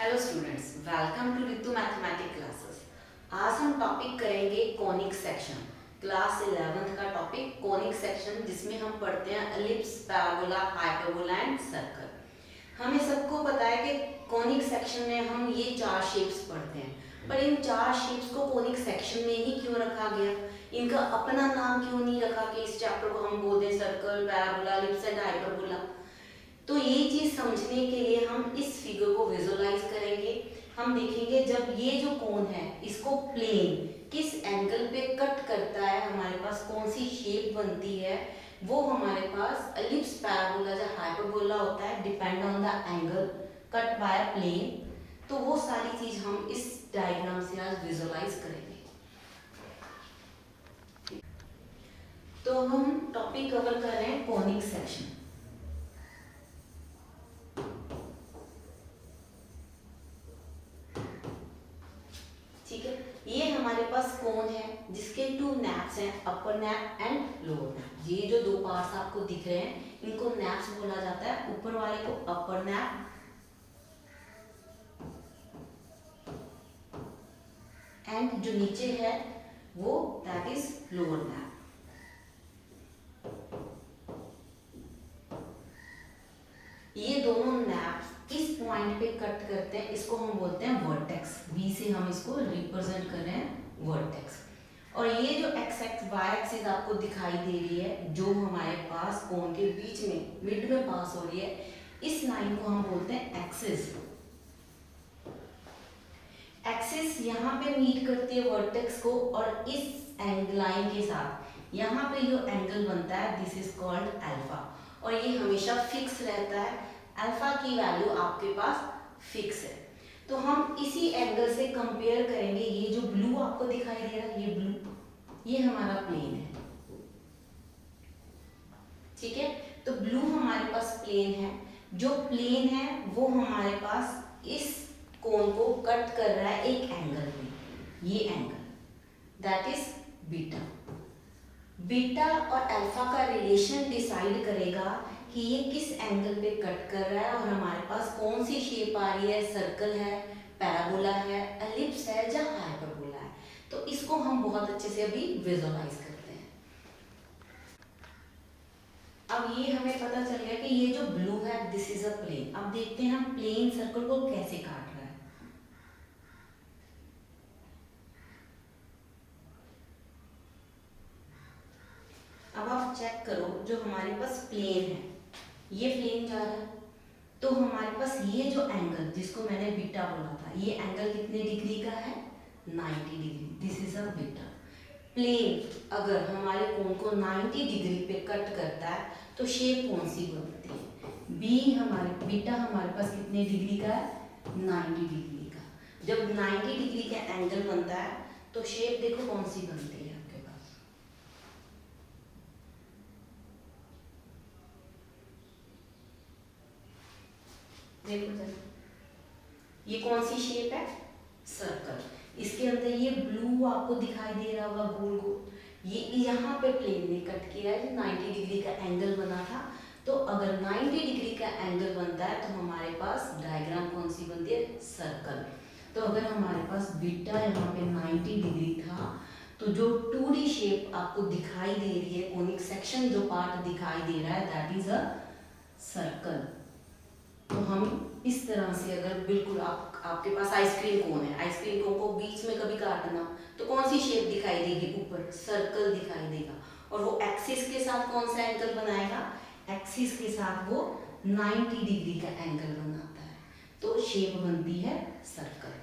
Hello students, welcome to Ritu mathematics classes. आज हम topic करेंगे कॉनिक सेक्शन। क्लास 11th का टॉपिक कॉनिक सेक्शन, जिसमें हम पढ़ते हैं ellipse, parabola, hyperbola and circle. हमें सबको पता है कि कॉनिक सेक्शन में हम ये चार शेप्स पढ़ते हैं, पर इन चार शेप्स को कॉनिक सेक्शन में ही क्यों रखा गया? इनका अपना नाम क्यों नहीं रखा कि इस चैप्टर को हम बोलते हैं circle, parabola, ellipse and hyperbola? तो ये चीज समझने के लिए हम इस फिगर को विजुअलाइज करेंगे। हम देखेंगे जब ये जो कोन है इसको प्लेन किस एंगल पे कट करता है, हमारे पास कौन सी शेप बनती है, वो हमारे पास एलिप्स, पैराबोला या हाइपरबोला होता है, depend on the angle cut by plane. तो वो सारी चीज हम इस डायग्राम से आज विजुअलाइज करेंगे। तो हम टॉपिक कवर कर रहे हैं कॉनिक सेक्शन। ठीक है, ये हमारे पास कोन है जिसके टू नैप्स हैं, अपर नैप एंड लोअर नैप। ये जो दो पार्ट्स आपको दिख रहे हैं इनको नैप्स बोला जाता है। ऊपर वाले को अपर नैप एंड जो नीचे है वो दैट इज लोअर नैप। ये दोनों नैप्स किस पॉइंट पे कट करते हैं इसको हम बोलते हैं वर्टेक्स। बी से हम इसको रिप्रेजेंट कर रहे हैं वर्टेक्स। और ये जो एक्स एक्स वाई एक्सिस आपको दिखाई दे रही है जो हमारे पास कोन के बीच में मिड में पास हो रही है, इस लाइन को हम बोलते हैं एक्सिस। एक्सिस यहाँ पे मीट करती है वर्टेक्स को और इस एंगल लाइन के साथ यहाँ पे जो एंगल बनता है दिस इज कॉल्ड अल्फा। और ये हमेशा फिक्स रहता है, अल्फा की वैल्यू आपके पास फिक्स है। तो हम इसी एंगल से कंपेयर करेंगे। ये जो ब्लू आपको दिखाई दे रहा है, ये ब्लू, ये हमारा प्लेन है। ठीक है, तो ब्लू हमारे पास प्लेन है। जो प्लेन है वो हमारे पास इस कोन को कट कर रहा है एक एंगल पे, ये angle that is beta. Beta और अल्फा का रिलेशन डिसाइड करेगा कि ये किस एंगल पे कट कर रहा है और हमारे पास कौन सी शेप आ रही है, सर्कल है, पैराबोला है, एलिप्स है या हाइपरबोला है। तो इसको हम बहुत अच्छे से अभी विजुअलाइज करते हैं। अब ये हमें पता चल गया कि ये जो ब्लू है दिस इज अ प्लेन। अब देखते हैं हम प्लेन सर्कल को कैसे काट रहा है। अब आप चेक करो, जो हमारे पास प्लेन है, ये प्लेन जा रहा है, तो हमारे पास ये जो एंगल जिसको मैंने बीटा बोला था, ये एंगल कितने डिग्री का है? 90 degree. This is a beta. Plane अगर हमारे कोन को 90 डिग्री पे कट करता है तो शेप कौन सी बनती है? बीटा हमारे पास कितने डिग्री का है? 90 डिग्री का। जब 90 डिग्री का एंगल बनता है तो शेप देखो कौन सी बनती है आपके पास। देखो जरा, ये कौन सी शेप है? सर्कल। इसके अंदर ये ब्लू आपको दिखाई दे रहा होगा गोल गोल, ये यहाँ पे प्लेन ने कट किया है, 90 डिग्री का एंगल बना था। तो अगर 90 डिग्री का एंगल बनता है तो हमारे पास डायग्राम कौन सी बनती है? सर्कल। तो अगर हमारे पास बीटा यहाँ पे 90 डिग्री था तो जो 2D शेप आपको दिखाई दे रही है, कोनिक सेक्शन जो पार्ट दिखाई दे रहा है दैट इज अ सर्कल। तो हम इस तरह से अगर बिल्कुल आपके पास आइसक्रीम कोन है, आइसक्रीम कोन को बीच में कभी काटना तो कौन सी शेप दिखाई देगी? ऊपर सर्कल दिखाई देगा। और वो एक्सिस के साथ कौन सा एंगल बनाएगा? एक्सिस के साथ वो 90 डिग्री का एंगल बनाता है, तो शेप बनती है सर्कल।